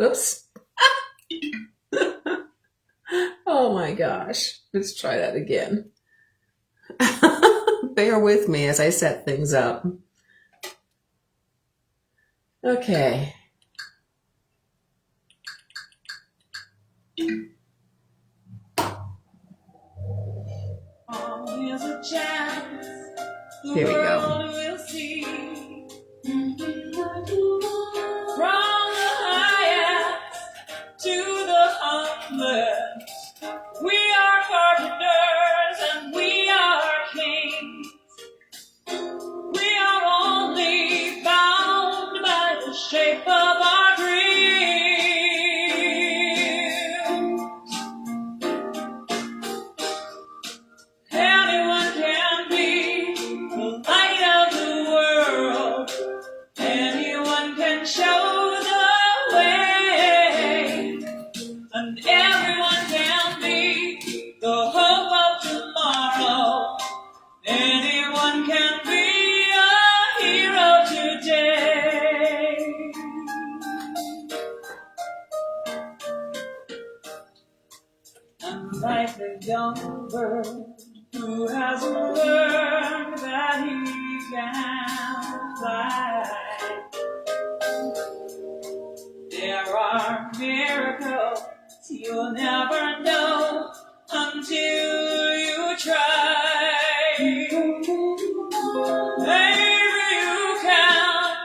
Oops. Oh my gosh. Let's try that again. Bear with me as I set things up. Okay. Here we go. From the highest to the humblest, we are carpenters and we are kings. We are only bound by the shape of our dreams. Anyone can be the light of the world. Anyone can show the way. And everyone can be the hope of tomorrow. Anyone can be a hero today. And like a young bird who has learned that he can fly, there are miracles you'll never know until you try. Maybe you can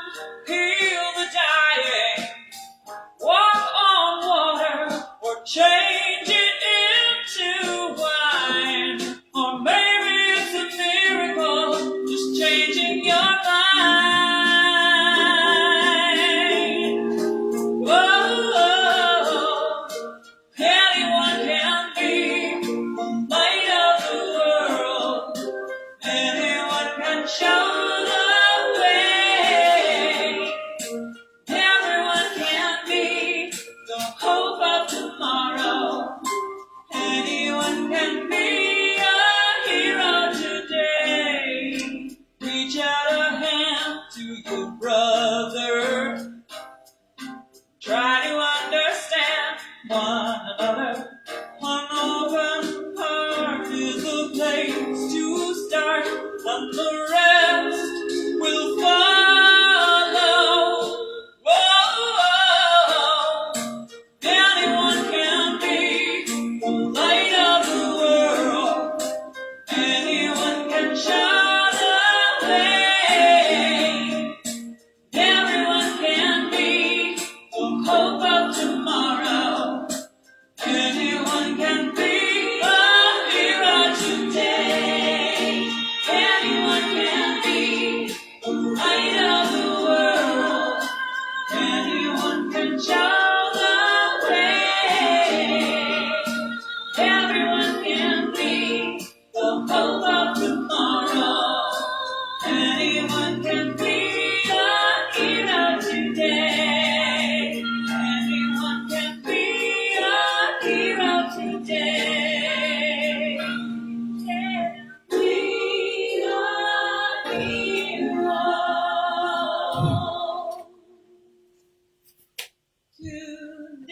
heal the dying, walk on water, or change it into wine. Or maybe it's a miracle, just changing your mind. Whoa, anyone can be the light of the world. Anyone can show the way. Everyone can be the hope of tomorrow. Anyone can be a hero today. Reach out a hand to your brother. Try to understand one another. An open heart is a place to start, and the rest will follow. Whoa, anyone can be the light of the world. Anyone can show the way. Everyone can be the hope of tomorrow. Anyone can be a hero today. Anyone can be the light of the world. Anyone can show the way. Everyone can be the hope of tomorrow. Anyone can be a hero today. Anyone can be a hero today. Be a hero today.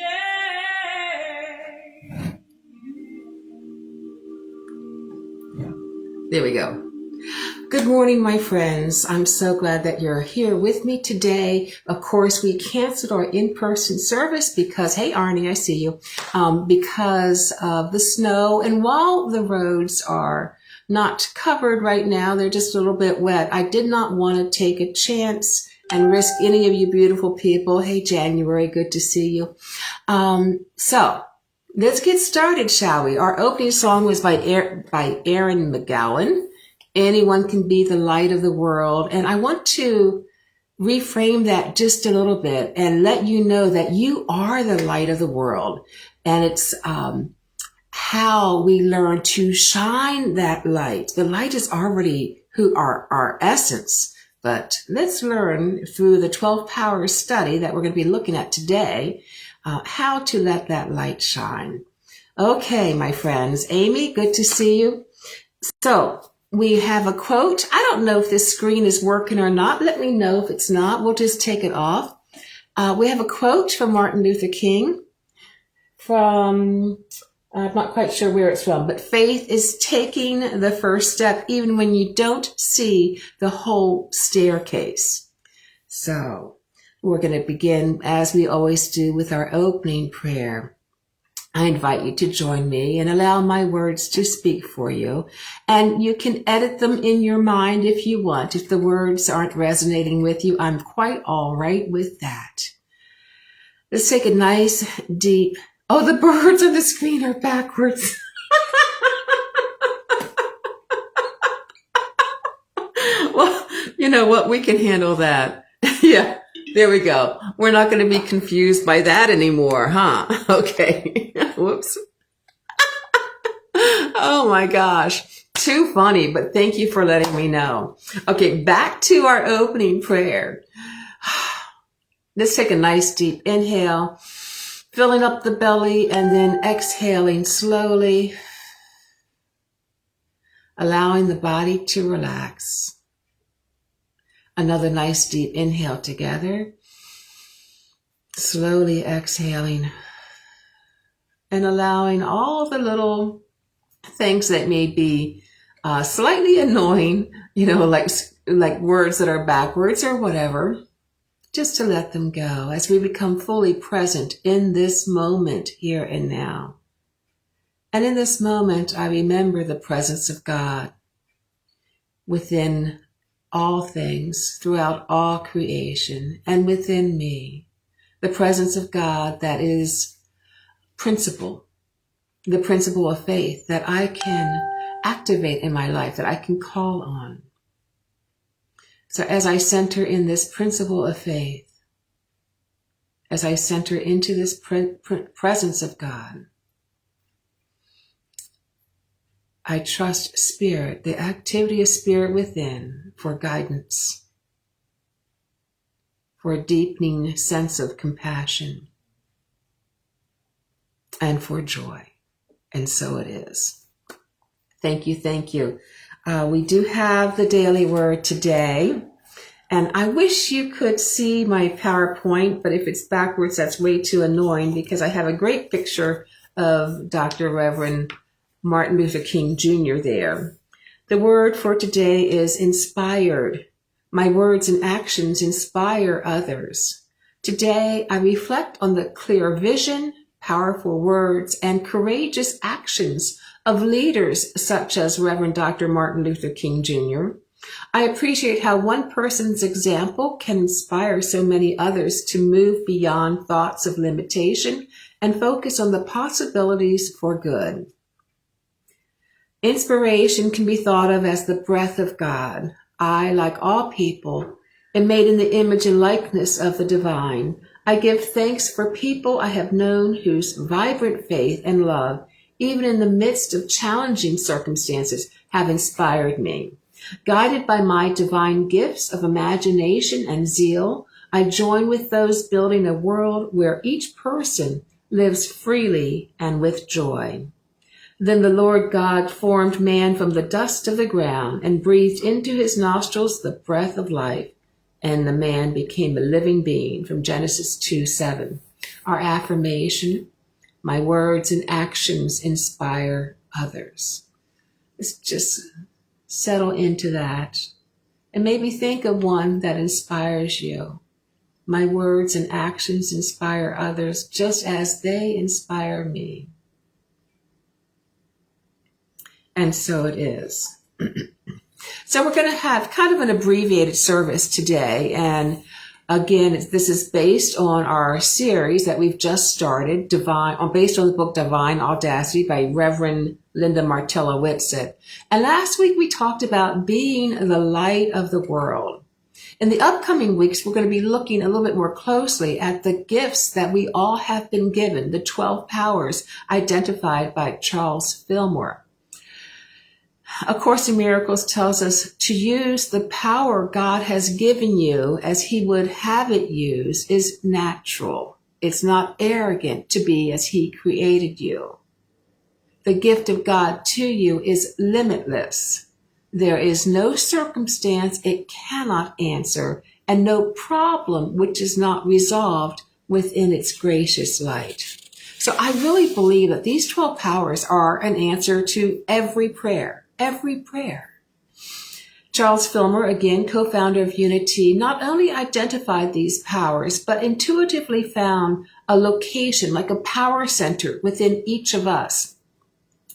There we go. Good morning, my friends. I'm so glad that you're here with me today. Of course, we canceled our in-person service because, hey, Arnie, I see you, because of the snow. And while the roads are not covered right now, they're just a little bit wet, I did not want to take a chance and risk any of you beautiful people. Hey, January, good to see you. So let's get started, shall we? Our opening song was by Erin McGowan. Anyone can be the light of the world. And I want to reframe that just a little bit and let you know that you are the light of the world. And it's how we learn to shine that light. The light is already our essence. But let's learn through the 12 Powers study that we're going to be looking at today, how to let that light shine. Okay, my friends. Amy, good to see you. So we have a quote. I don't know if this screen is working or not. Let me know if it's not. We'll just take it off. We have a quote from Martin Luther King from, I'm not quite sure where it's from, but faith is taking the first step even when you don't see the whole staircase. So we're going to begin, as we always do, with our opening prayer. I invite you to join me and allow my words to speak for you. And you can edit them in your mind if you want. If the words aren't resonating with you, I'm quite all right with that. Let's take a nice deep, oh, the birds on the screen are backwards. Well, you know what? We can handle that. Yeah. There we go. We're not going to be confused by that anymore, huh? Okay. Whoops. Oh my gosh. Too funny, but thank you for letting me know. Okay, back to our opening prayer. Let's take a nice deep inhale, filling up the belly and then exhaling slowly, allowing the body to relax. Another nice deep inhale together. Slowly exhaling and allowing all the little things that may be slightly annoying, like words that are backwards or whatever, just to let them go as we become fully present in this moment here and now. And in this moment, I remember the presence of God within all things, throughout all creation, and within me, the presence of God that is the principle of faith that I can activate in my life, that I can call on. So as I center in this principle of faith, as I center into this presence of God, I trust Spirit, the activity of Spirit within, for guidance, for a deepening sense of compassion, and for joy. And so it is. Thank you, thank you. We do have the daily word today, and I wish you could see my PowerPoint, but if it's backwards, that's way too annoying because I have a great picture of Dr. Reverend Martin Luther King Jr. there. The word for today is inspired. My words and actions inspire others. Today, I reflect on the clear vision, powerful words, and courageous actions of leaders such as Reverend Dr. Martin Luther King Jr. I appreciate how one person's example can inspire so many others to move beyond thoughts of limitation and focus on the possibilities for good. Inspiration can be thought of as the breath of God. I, like all people, am made in the image and likeness of the divine. I give thanks for people I have known whose vibrant faith and love, even in the midst of challenging circumstances, have inspired me. Guided by my divine gifts of imagination and zeal, I join with those building a world where each person lives freely and with joy. Then the Lord God formed man from the dust of the ground and breathed into his nostrils the breath of life, and the man became a living being, from Genesis 2:7. Our affirmation, my words and actions inspire others. Let's just settle into that and maybe think of one that inspires you. My words and actions inspire others just as they inspire me. And so it is. So we're going to have kind of an abbreviated service today. And again, this is based on our series that we've just started, based on the book Divine Audacity by Reverend Linda Martella Whitsett. And last week we talked about being the light of the world. In the upcoming weeks, we're going to be looking a little bit more closely at the gifts that we all have been given, the 12 powers identified by Charles Fillmore. A Course in Miracles tells us to use the power God has given you as he would have it used is natural. It's not arrogant to be as he created you. The gift of God to you is limitless. There is no circumstance it cannot answer, and no problem which is not resolved within its gracious light. So I really believe that these 12 powers are an answer to every prayer, every prayer. Charles Filmer, again, co-founder of Unity, not only identified these powers, but intuitively found a location, like a power center within each of us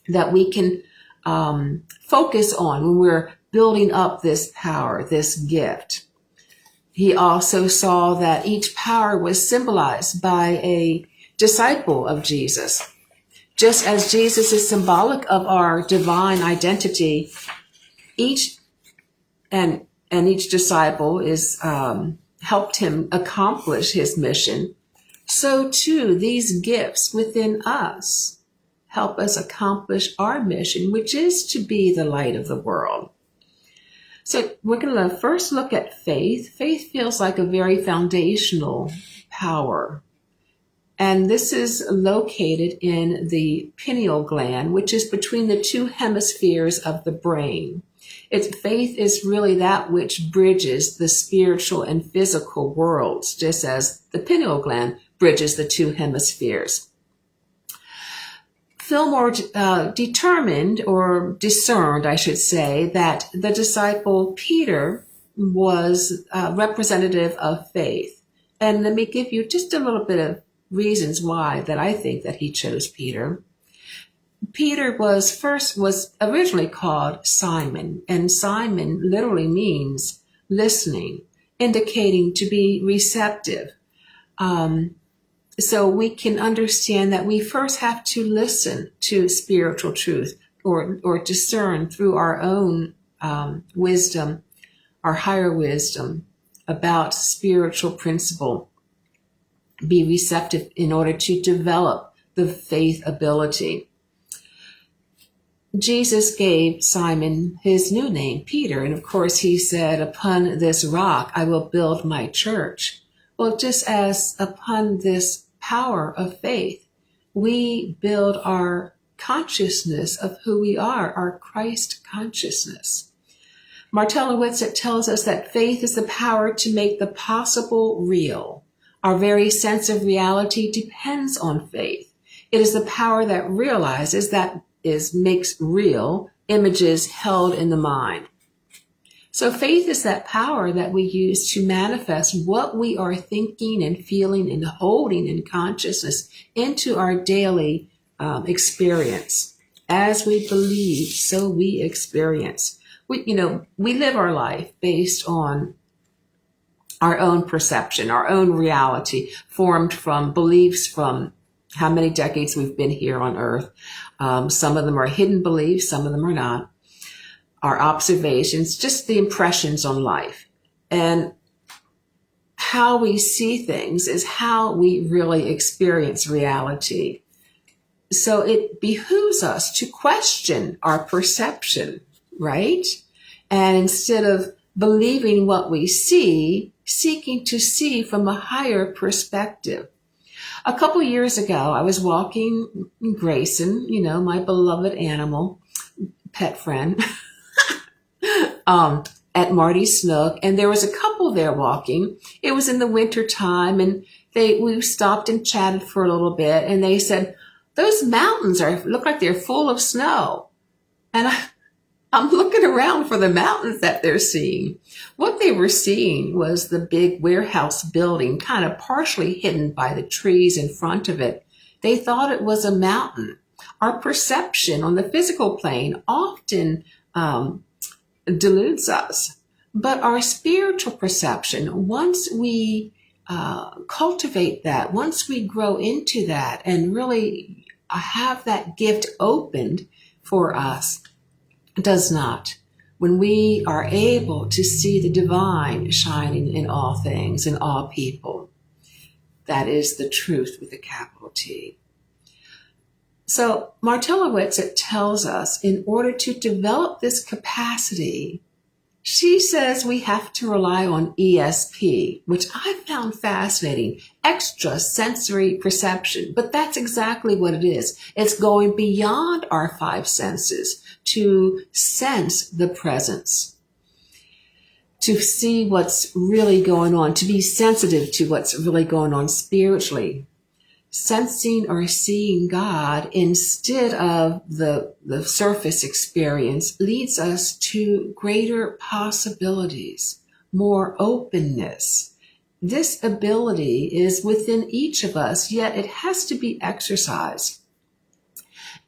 that we can focus on when we're building up this power, this gift. He also saw that each power was symbolized by a disciple of Jesus. Just as Jesus is symbolic of our divine identity, each disciple is helped him accomplish his mission. So too, these gifts within us help us accomplish our mission, which is to be the light of the world. So we're going to first look at faith. Faith feels like a very foundational power. And this is located in the pineal gland, which is between the two hemispheres of the brain. Faith is really that which bridges the spiritual and physical worlds, just as the pineal gland bridges the two hemispheres. Fillmore determined, or discerned, I should say, that the disciple Peter was representative of faith. And let me give you just a little bit of reasons why that I think that he chose Peter. Peter was originally called Simon, and Simon literally means listening, indicating to be receptive. So we can understand that we first have to listen to spiritual truth or discern through our own wisdom, our higher wisdom about spiritual principle. Be receptive in order to develop the faith ability. Jesus gave Simon his new name, Peter, and of course he said, "Upon this rock I will build my church." Well, just as upon this power of faith, we build our consciousness of who we are, our Christ consciousness. Martella Whitsitt tells us that faith is the power to make the possible real. Our very sense of reality depends on faith. It is the power that realizes, makes real images held in the mind. So faith is that power that we use to manifest what we are thinking and feeling and holding in consciousness into our daily experience. As we believe, so we experience. We live our life based on our own perception, our own reality, formed from beliefs from how many decades we've been here on earth. Some of them are hidden beliefs, some of them are not. Our observations, just the impressions on life. And how we see things is how we really experience reality. So it behooves us to question our perception, right? And instead of believing what we see, seeking to see from a higher perspective. A couple years ago, I was walking Grayson, my beloved animal, pet friend, at Marty's Snook, and there was a couple there walking. It was in the winter time, and we stopped and chatted for a little bit, and they said, "Those mountains look like they're full of snow." And I'm looking around for the mountains that they're seeing. What they were seeing was the big warehouse building, kind of partially hidden by the trees in front of it. They thought it was a mountain. Our perception on the physical plane often deludes us. But our spiritual perception, once we cultivate that, once we grow into that and really have that gift opened for us, does not. When we are able to see the divine shining in all things, in all people, that is the truth with a capital T. So Martella Whitsitt tells us in order to develop this capacity She says we have to rely on ESP, which I found fascinating, extra sensory perception. But that's exactly what it is. It's going beyond our five senses to sense the presence, to see what's really going on, to be sensitive to what's really going on spiritually. Sensing or seeing God instead of the surface experience leads us to greater possibilities, more openness. This ability is within each of us, yet it has to be exercised.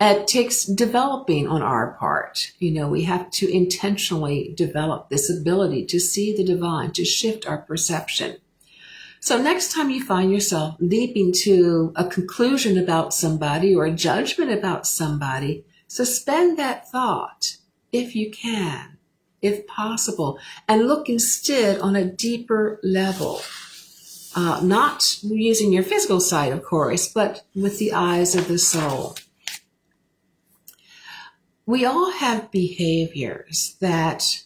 It takes developing on our part. We have to intentionally develop this ability to see the divine, to shift our perception. So next time you find yourself leaping to a conclusion about somebody or a judgment about somebody, suspend that thought if you can, if possible, and look instead on a deeper level. Not using your physical sight, of course, but with the eyes of the soul. We all have behaviors that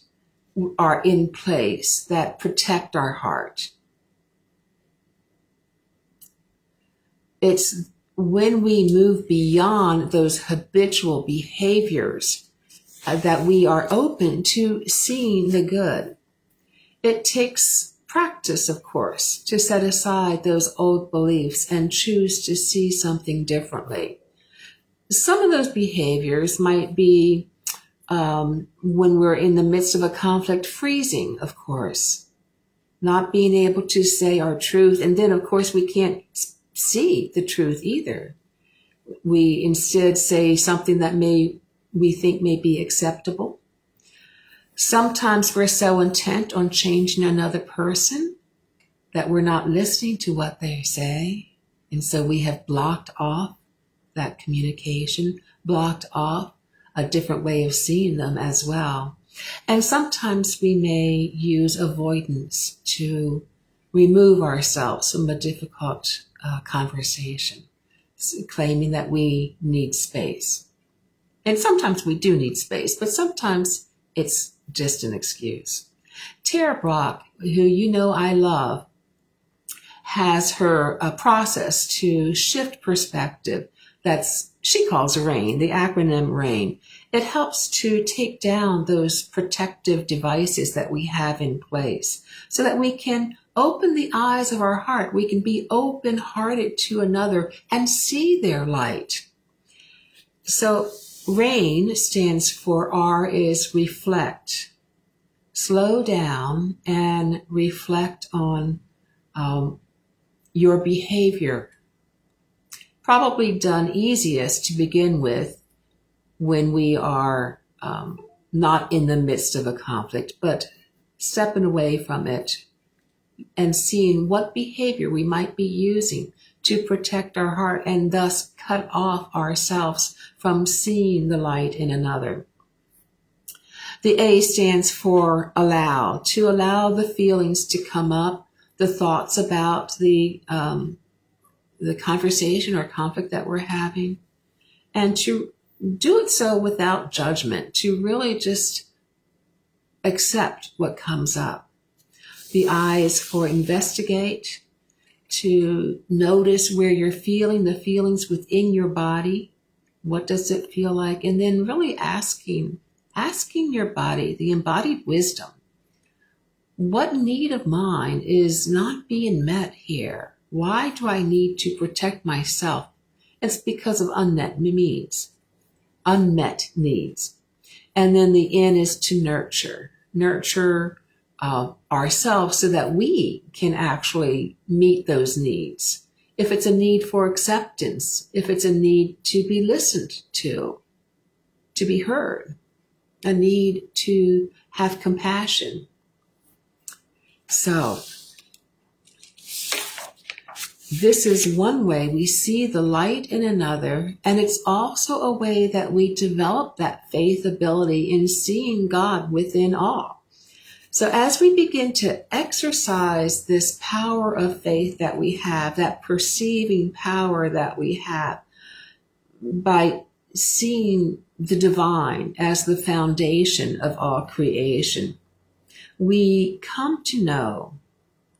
are in place that protect our heart. It's when we move beyond those habitual behaviors that we are open to seeing the good. It takes practice, of course, to set aside those old beliefs and choose to see something differently. Some of those behaviors might be when we're in the midst of a conflict, freezing, of course, not being able to say our truth. And then, of course, we can't see the truth either. We instead say something that we think may be acceptable. Sometimes we're so intent on changing another person that we're not listening to what they say. And so we have blocked off that communication, blocked off a different way of seeing them as well. And sometimes we may use avoidance to remove ourselves from a difficult conversation, claiming that we need space. And sometimes we do need space, but sometimes it's just an excuse. Tara Brach, who I love, has her process to shift perspective she calls RAIN, the acronym RAIN. It helps to take down those protective devices that we have in place so that we can open the eyes of our heart. We can be open-hearted to another and see their light. So RAIN stands for R is reflect. Slow down and reflect on your behavior. Probably done easiest to begin with when we are not in the midst of a conflict, but stepping away from it and seeing what behavior we might be using to protect our heart and thus cut off ourselves from seeing the light in another. The A stands for allow, to allow the feelings to come up, the thoughts about the conversation or conflict that we're having, and to do it so without judgment, to really just accept what comes up. The I is for investigate, to notice where you're feeling the feelings within your body. What does it feel like? And then really asking your body, the embodied wisdom, what need of mine is not being met here? Why do I need to protect myself? It's because of unmet needs. And then the N is to nurture ourselves so that we can actually meet those needs. If it's a need for acceptance, if it's a need to be listened to be heard, a need to have compassion. So this is one way we see the light in another, and it's also a way that we develop that faith ability in seeing God within all. So as we begin to exercise this power of faith that we have, that perceiving power that we have, by seeing the divine as the foundation of all creation, we come to know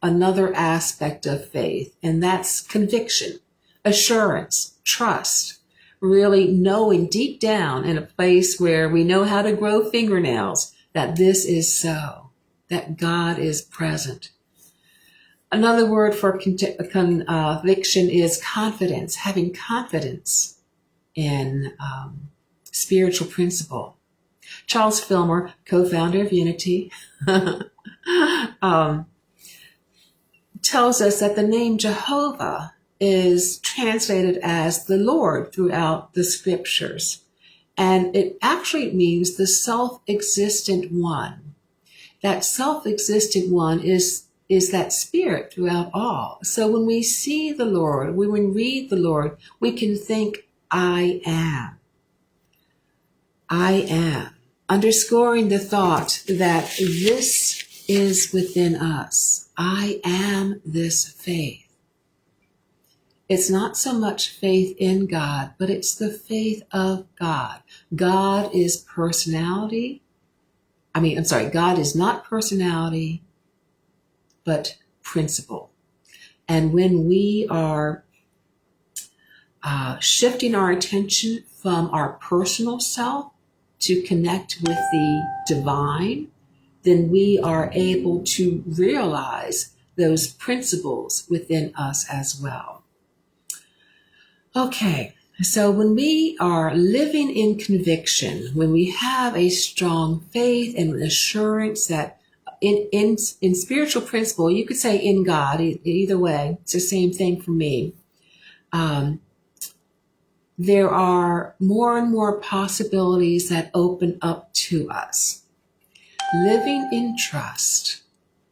another aspect of faith, and that's conviction, assurance, trust, really knowing deep down in a place where we know how to grow fingernails that this is so, that God is present. Another word for conviction is confidence, having confidence in spiritual principle. Charles Fillmore, co-founder of Unity, tells us that the name Jehovah is translated as the Lord throughout the scriptures. And it actually means the self-existent one. That self-existent one is that spirit throughout all. So when we see the Lord, when we read the Lord, we can think, I am. I am. Underscoring the thought that this is within us. I am this faith. It's not so much faith in God, but it's the faith of God. God is personality. God is not personality, but principle. And when we are shifting our attention from our personal self to connect with the divine, then we are able to realize those principles within us as well. Okay, so when we are living in conviction, when we have a strong faith and assurance that in spiritual principle, you could say in God, either way, it's the same thing for me. There are more and more possibilities that open up to us. Living in trust,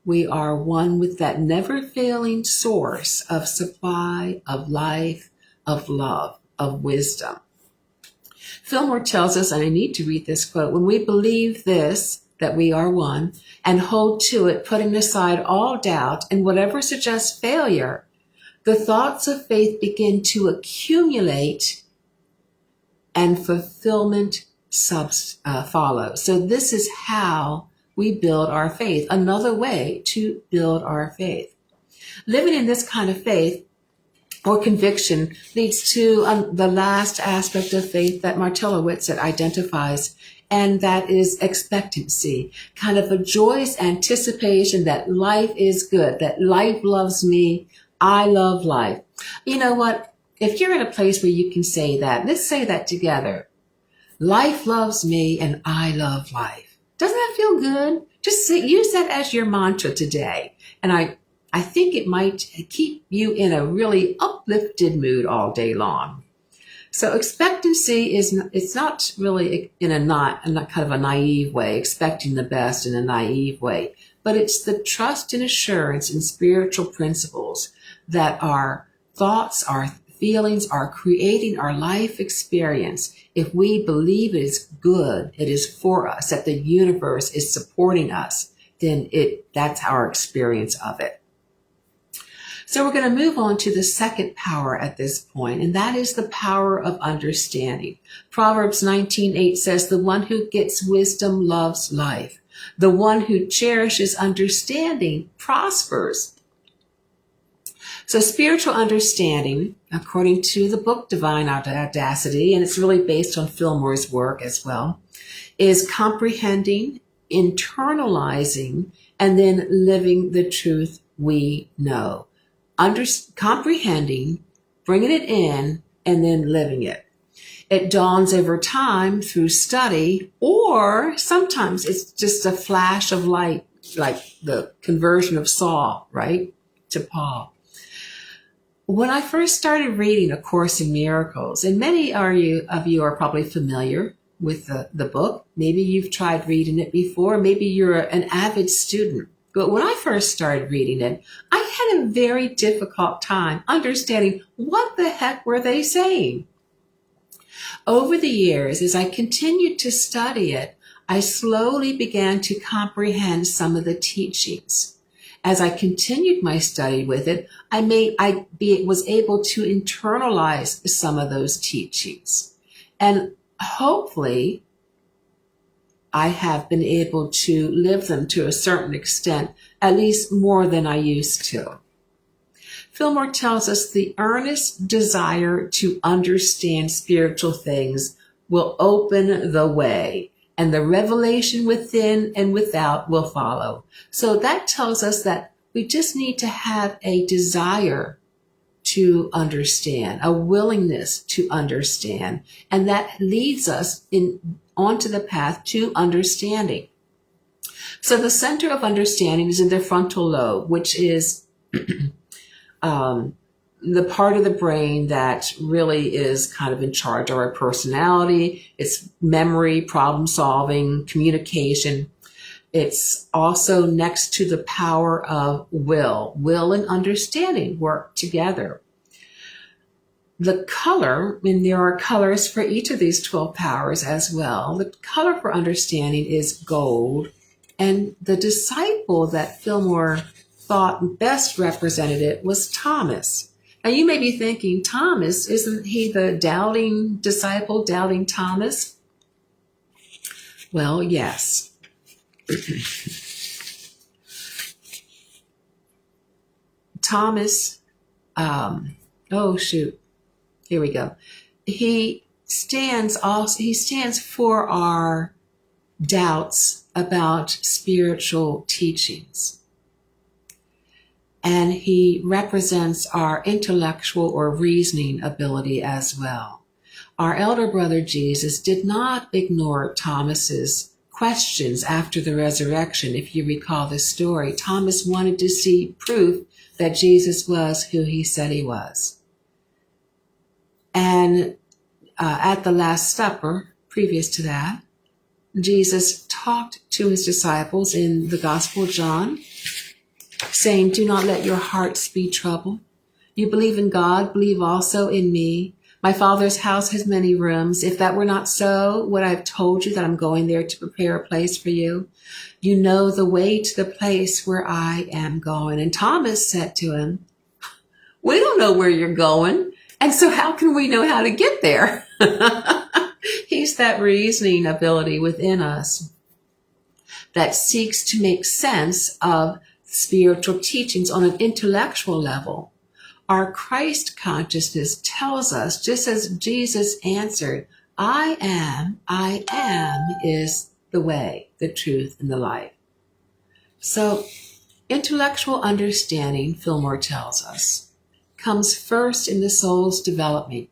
we are one with that never-failing source of supply, of life, of love, of wisdom. Fillmore tells us, and I need to read this quote, when we believe this, that we are one, and hold to it, putting aside all doubt and whatever suggests failure, the thoughts of faith begin to accumulate and fulfillment follows. So this is how we build our faith, another way to build our faith. Living in this kind of faith or conviction leads to the last aspect of faith that Martellowitz identifies, and that is expectancy, kind of a joyous anticipation that life is good, that life loves me, I love life. You know what? If you're in a place where you can say that, let's say that together. Life loves me and I love life. Doesn't that feel good? Just use that as your mantra today. And I think it might keep you in a really uplifted mood all day long. So expectancy it's not really in a kind of a naive way, expecting the best in a naive way, but it's the trust and assurance in spiritual principles that our thoughts, our feelings are creating our life experience. If we believe it is good, it is for us, that the universe is supporting us, then that's our experience of it. So we're going to move on to the second power at this point, and that is the power of understanding. Proverbs 19:8 says, the one who gets wisdom loves life. The one who cherishes understanding prospers. So spiritual understanding, according to the book Divine Audacity, and it's really based on Fillmore's work as well, is comprehending, internalizing, and then living the truth we know. Comprehending, bringing it in, and then living it. It dawns over time through study, or sometimes it's just a flash of light, like the conversion of Saul, right, to Paul. When I first started reading A Course in Miracles, and many of you are probably familiar with the book. Maybe you've tried reading it before. Maybe you're an avid student. But when I first started reading it, I had a very difficult time understanding what the heck were they saying. Over the years, as I continued to study it, I slowly began to comprehend some of the teachings. As I continued my study with it, I was able to internalize some of those teachings. And hopefully, I have been able to live them to a certain extent, at least more than I used to. Fillmore tells us the earnest desire to understand spiritual things will open the way, and the revelation within and without will follow. So that tells us that we just need to have a desire to understand, a willingness to understand, and that leads us onto the path to understanding. So the center of understanding is in the frontal lobe, which is the part of the brain that really is kind of in charge of our personality. It's memory, problem solving, communication. It's also next to the power of will. Will and understanding work together. The color, and there are colors for each of these 12 powers as well. The color for understanding is gold. And the disciple that Fillmore thought best represented it was Thomas. Now you may be thinking, Thomas, isn't he the doubting disciple, doubting Thomas? Well, yes. Thomas, here we go. He stands for our doubts about spiritual teachings. And he represents our intellectual or reasoning ability as well. Our elder brother Jesus did not ignore Thomas's questions after the resurrection. If you recall the story, Thomas wanted to see proof that Jesus was who he said he was. And at the Last Supper, previous to that, Jesus talked to his disciples in the Gospel of John, saying, "Do not let your hearts be troubled. You believe in God, believe also in me. My Father's house has many rooms. If that were not so, would I have told you that I'm going there to prepare a place for you? You know the way to the place where I am going." And Thomas said to him, "We don't know where you're going. And so how can we know how to get there?" He's that reasoning ability within us that seeks to make sense of spiritual teachings on an intellectual level. Our Christ consciousness tells us, just as Jesus answered, I am is the way, the truth, and the life. So intellectual understanding, Fillmore tells us, comes first in the soul's development.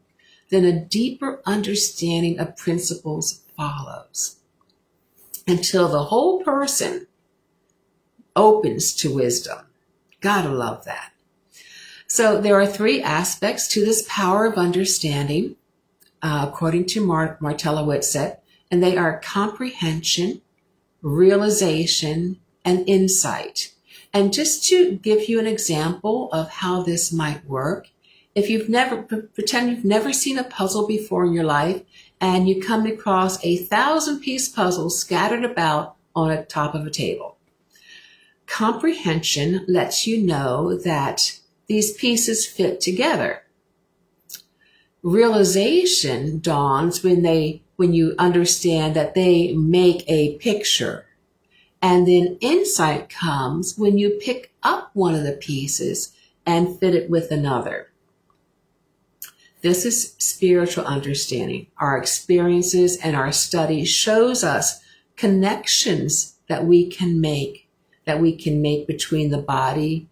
Then a deeper understanding of principles follows until the whole person opens to wisdom. Gotta love that. So there are three aspects to this power of understanding, according to Martella Whitsett, and they are comprehension, realization, and insight. And just to give you an example of how this might work, if pretend you've never seen a puzzle before in your life, and you come across a 1,000-piece puzzle scattered about on the top of a table. Comprehension lets you know that these pieces fit together. Realization dawns when you understand that they make a picture. And then insight comes when you pick up one of the pieces and fit it with another. This is spiritual understanding. Our experiences and our study shows us connections that we can make between the body,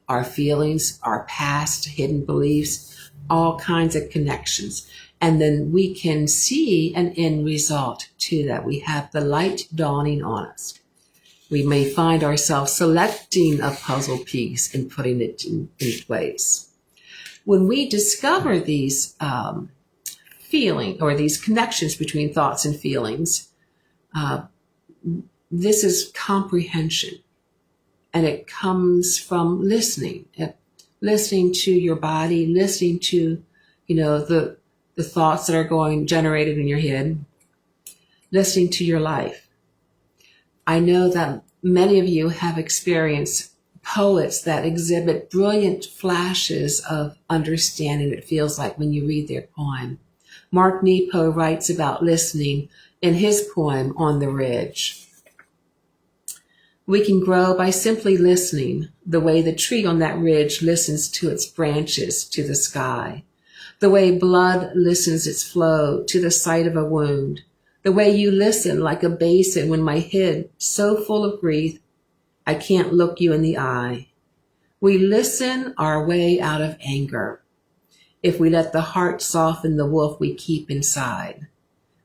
our feelings, our past, hidden beliefs, all kinds of connections. And then we can see an end result to that. We have the light dawning on us. We may find ourselves selecting a puzzle piece and putting it in place. When we discover these feelings or these connections between thoughts and feelings, this is comprehension. And it comes from listening to your body, listening to, the thoughts that are generated in your head, listening to your life. I know that many of you have experienced poets that exhibit brilliant flashes of understanding, it feels like, when you read their poem. Mark Nepo writes about listening in his poem, On the Ridge. We can grow by simply listening, the way the tree on that ridge listens to its branches to the sky, the way blood listens its flow to the sight of a wound, the way you listen like a basin when my head so full of grief I can't look you in the eye. We listen our way out of anger. If we let the heart soften the wolf we keep inside,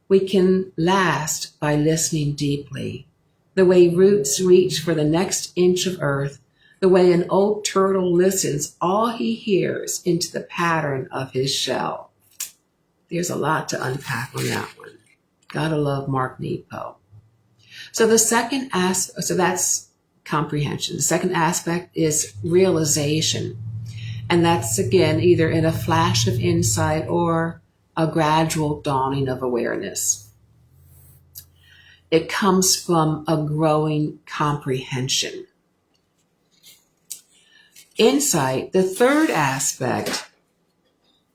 we can last by listening deeply, the way roots reach for the next inch of earth, the way an old turtle listens all he hears into the pattern of his shell. There's a lot to unpack on that one. Gotta love Mark Nepo. So that's comprehension. The second aspect is realization. And that's, again, either in a flash of insight or a gradual dawning of awareness. It comes from a growing comprehension. Insight, the third aspect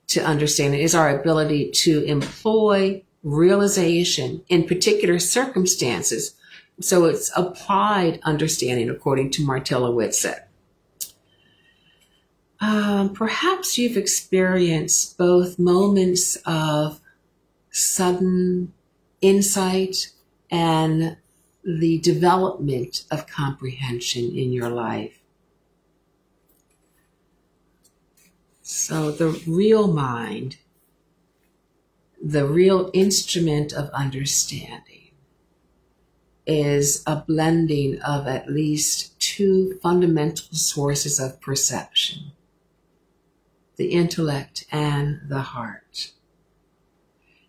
to understanding, is our ability to employ realization in particular circumstances. So it's applied understanding, according to Martella Whitsett. Perhaps you've experienced both moments of sudden insight and the development of comprehension in your life. So the real mind, the real instrument of understanding, is a blending of at least two fundamental sources of perception: the intellect and the heart.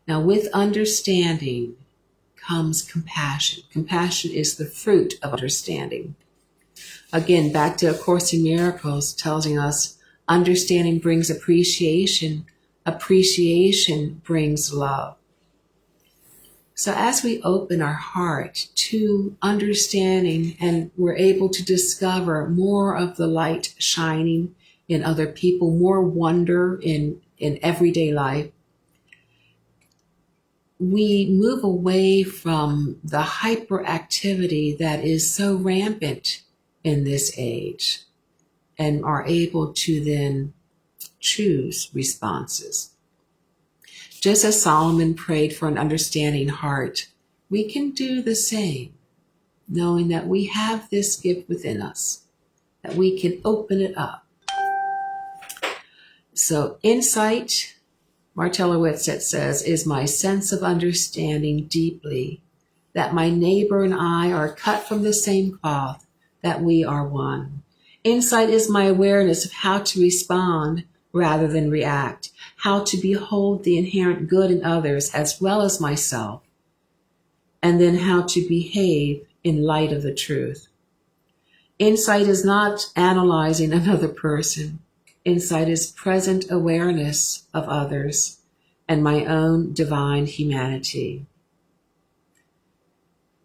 Now, with understanding comes compassion. Compassion is the fruit of understanding. Again, back to A Course in Miracles telling us understanding brings appreciation. Appreciation brings love. So as we open our heart to understanding and we're able to discover more of the light shining in other people, more wonder in everyday life, we move away from the hyperactivity that is so rampant in this age and are able to then choose responses. Just as Solomon prayed for an understanding heart, we can do the same, knowing that we have this gift within us, that we can open it up. So insight, Martella Whitsett says, is my sense of understanding deeply that my neighbor and I are cut from the same cloth, that we are one. Insight is my awareness of how to respond rather than react, how to behold the inherent good in others as well as myself, and then how to behave in light of the truth. Insight is not analyzing another person. Insight is present awareness of others and my own divine humanity.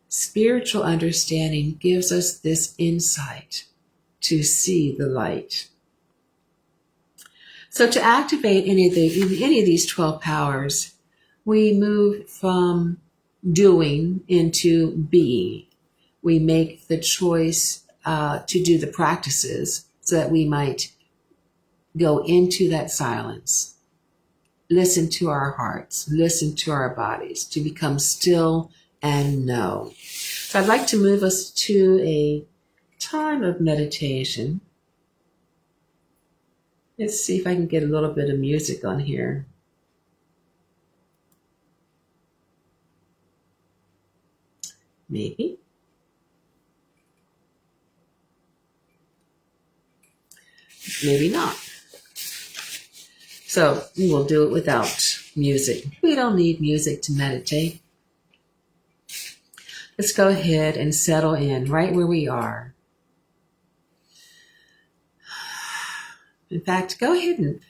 Spiritual understanding gives us this insight to see the light. So to activate any of these 12 powers, we move from doing into being. We make the choice to do the practices so that we might go into that silence, listen to our hearts, listen to our bodies, to become still and know. So I'd like to move us to a time of meditation. Let's see if I can get a little bit of music on here. Maybe. Maybe not. So we'll do it without music. We don't need music to meditate. Let's go ahead and settle in right where we are. In fact, go ahead and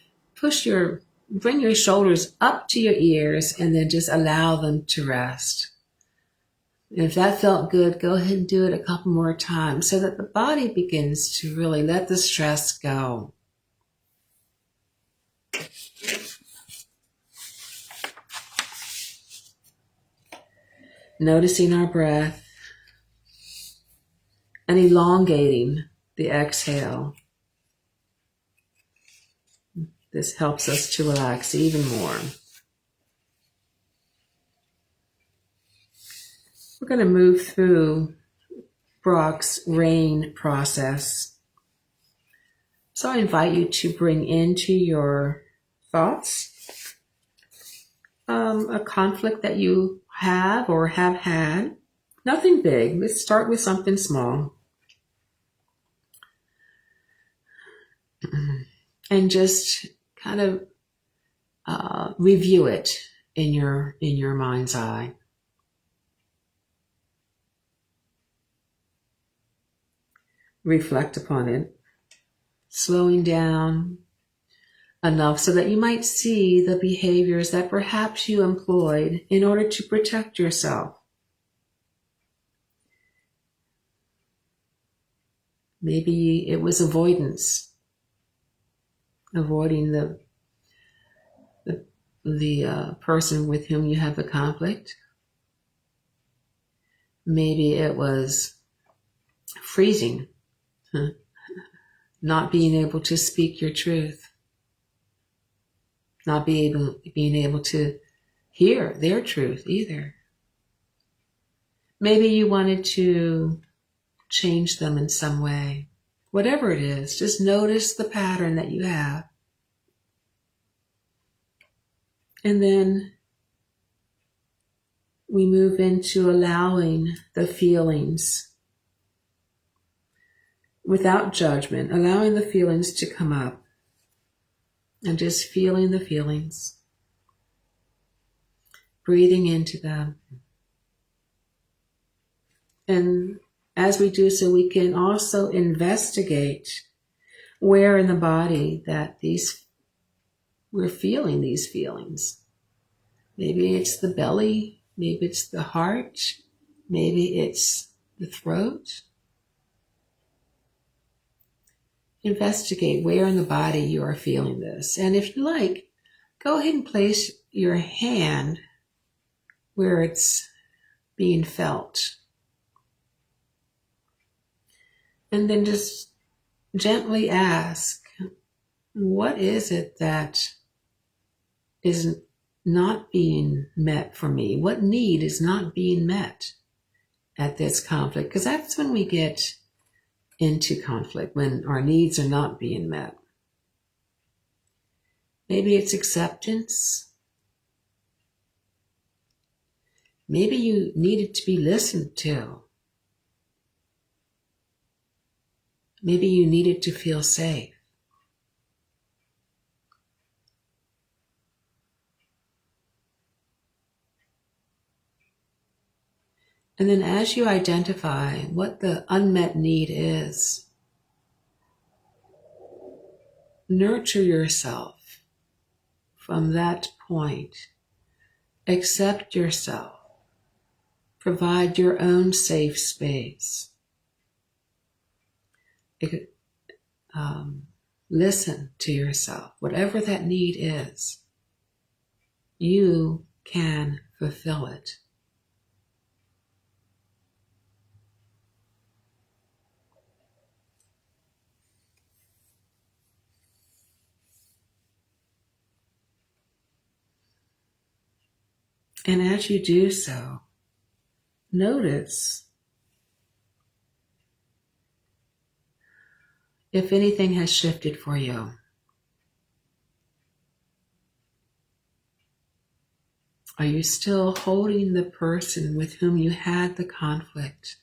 bring your shoulders up to your ears and then just allow them to rest. And if that felt good, go ahead and do it a couple more times so that the body begins to really let the stress go. Noticing our breath and elongating the exhale. This helps us to relax even more. We're going to move through Brock's RAIN process. So I invite you to bring into your thoughts a conflict that you have or have had. Nothing big. Let's start with something small. And just kind of review it in your mind's eye. Reflect upon it, slowing down enough so that you might see the behaviors that perhaps you employed in order to protect yourself. Maybe it was avoidance, avoiding the person with whom you have the conflict. Maybe it was freezing, not being able to speak your truth, not being able to hear their truth either. Maybe you wanted to change them in some way. Whatever it is, just notice the pattern that you have. And then we move into allowing the feelings without judgment, allowing the feelings to come up and just feeling the feelings, breathing into them. And as we do so, we can also investigate where in the body that we're feeling these feelings. Maybe it's the belly, maybe it's the heart, maybe it's the throat. Investigate where in the body you are feeling this. And if you like, go ahead and place your hand where it's being felt. And then just gently ask, what is it that is not being met for me? What need is not being met at this conflict? Because that's when we get into conflict, when our needs are not being met. Maybe it's acceptance. Maybe you needed to be listened to. Maybe you needed to feel safe. And then as you identify what the unmet need is, nurture yourself from that point. Accept yourself. Provide your own safe space. Listen to yourself. Whatever that need is, you can fulfill it. And as you do so, notice if anything has shifted for you. Are you still holding the person with whom you had the conflict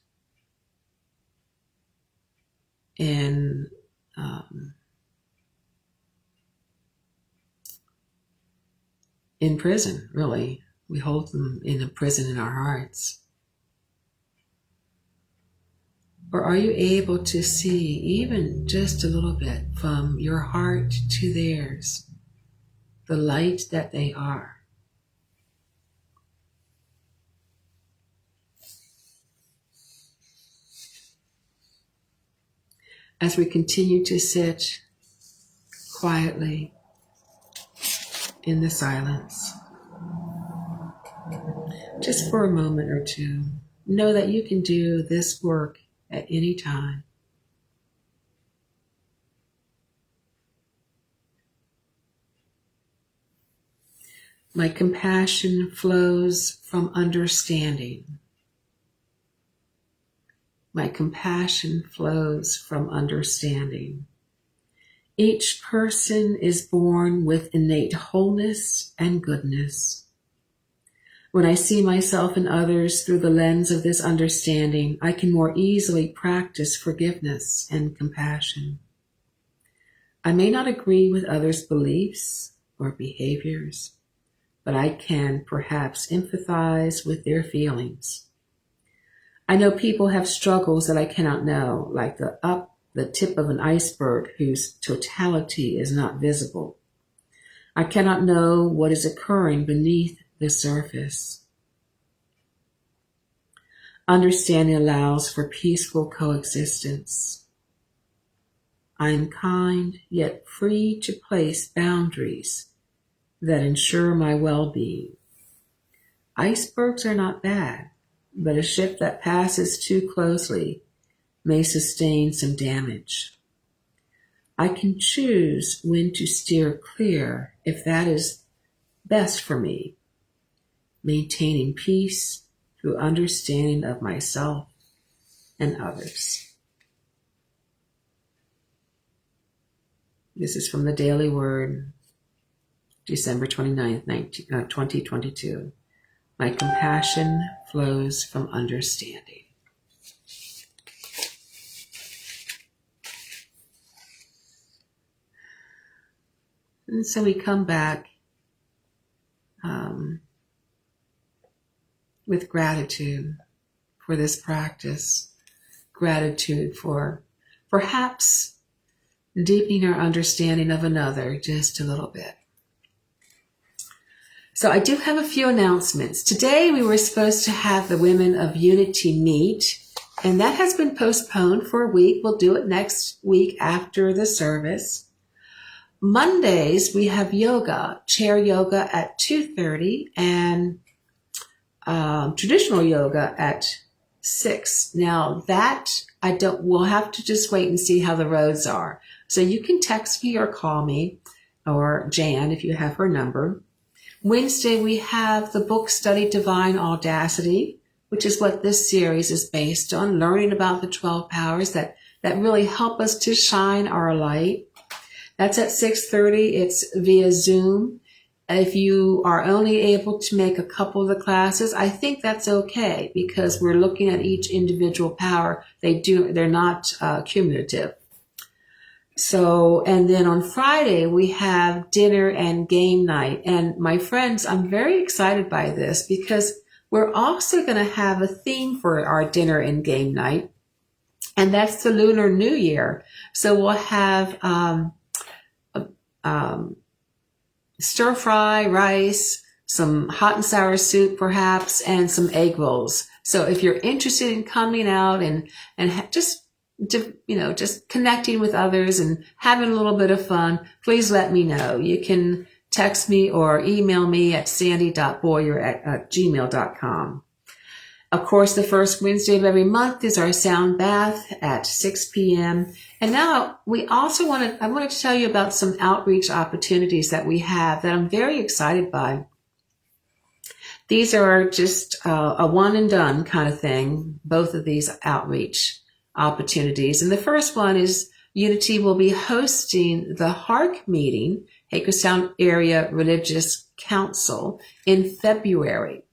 in prison, really? We hold them in a prison in our hearts. Or are you able to see even just a little bit from your heart to theirs, the light that they are? As we continue to sit quietly in the silence, just for a moment or two. Know that you can do this work at any time. My compassion flows from understanding. My compassion flows from understanding. Each person is born with innate wholeness and goodness. When I see myself and others through the lens of this understanding, I can more easily practice forgiveness and compassion. I may not agree with others' beliefs or behaviors, but I can perhaps empathize with their feelings. I know people have struggles that I cannot know, like the tip of an iceberg whose totality is not visible. I cannot know what is occurring beneath the surface. Understanding allows for peaceful coexistence. I am kind, yet free to place boundaries that ensure my well-being. Icebergs are not bad, but a ship that passes too closely may sustain some damage. I can choose when to steer clear if that is best for me, maintaining peace through understanding of myself and others. This is from the Daily Word, December 29th, 2022. My compassion flows from understanding. And so we come back with gratitude for this practice, gratitude for perhaps deepening our understanding of another just a little bit. So I do have a few announcements. Today we were supposed to have the Women of Unity meet, and that has been postponed for a week. We'll do it next week after the service. Mondays we have yoga, chair yoga at 2:30 and traditional yoga at 6. Now that we'll have to just wait and see how the roads are. So you can text me or call me, or Jan if you have her number. Wednesday, we have the book study Divine Audacity, which is what this series is based on, learning about the 12 powers that really help us to shine our light. That's at 6:30. It's via Zoom. If you are only able to make a couple of the classes, I think that's okay because we're looking at each individual power. They're not cumulative. So, and then on Friday, we have dinner and game night. And my friends, I'm very excited by this because we're also going to have a theme for our dinner and game night. And that's the Lunar New Year. So we'll have stir fry rice, some hot and sour soup perhaps, and some egg rolls. So if you're interested in coming out and just connecting with others and having a little bit of fun, please let me know. You can text me or email me at sandy.boyer@gmail.com. Of course, the first Wednesday of every month is our sound bath at 6 p.m. And now I wanted to tell you about some outreach opportunities that we have that I'm very excited by. These are just a one and done kind of thing, both of these outreach opportunities. And the first one is Unity will be hosting the HARC meeting, Hagerstown Area Religious Council, in February.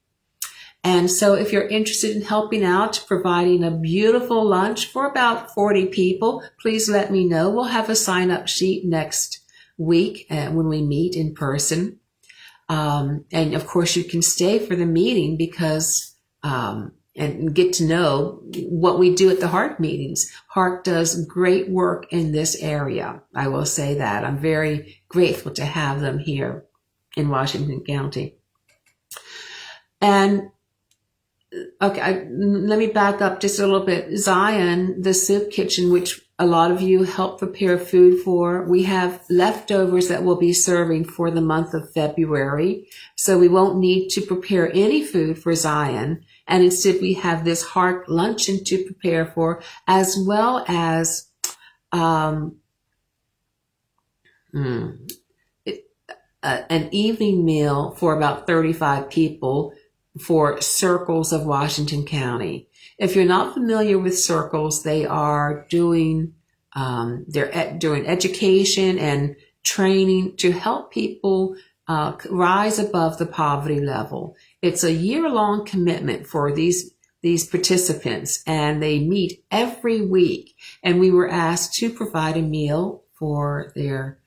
And so if you're interested in helping out, providing a beautiful lunch for about 40 people, please let me know. We'll have a sign-up sheet next week when we meet in person. And of course, you can stay for the meeting because and get to know what we do at the HARC meetings. HARC does great work in this area. I will say that. I'm very grateful to have them here in Washington County. And okay, let me back up just a little bit. Zion, the soup kitchen, which a lot of you help prepare food for. We have leftovers that we'll be serving for the month of February. So we won't need to prepare any food for Zion. And instead we have this heart luncheon to prepare for, as well as an evening meal for about 35 people for Circles of Washington County. If you're not familiar with Circles, they are doing doing education and training to help people rise above the poverty level. It's a year-long commitment for these participants, and they meet every week. And we were asked to provide a meal for their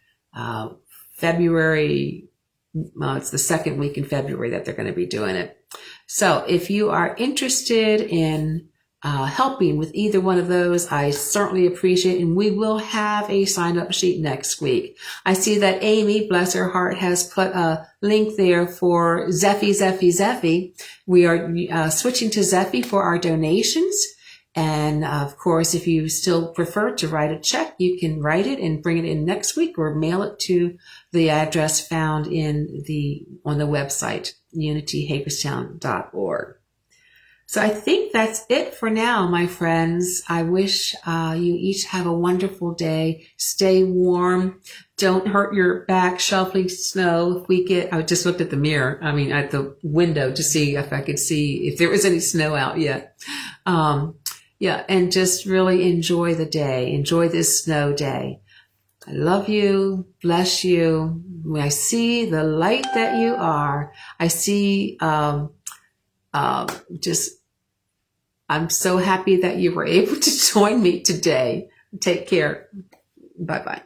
February. Well, it's the second week in February that they're going to be doing it. So if you are interested in helping with either one of those, I certainly appreciate it. And we will have a sign-up sheet next week. I see that Amy, bless her heart, has put a link there for Zeffy. We are switching to Zeffy for our donations. And of course, if you still prefer to write a check, you can write it and bring it in next week, or mail it to the address found on the website, unityhagerstown.org. So I think that's it for now, my friends. I wish you each have a wonderful day. Stay warm. Don't hurt your back shoveling snow. I just looked at the window to see if I could see if there was any snow out yet. And just really enjoy the day. Enjoy this snow day. I love you. Bless you. When I see the light that you are, I see I'm so happy that you were able to join me today. Take care. Bye-bye.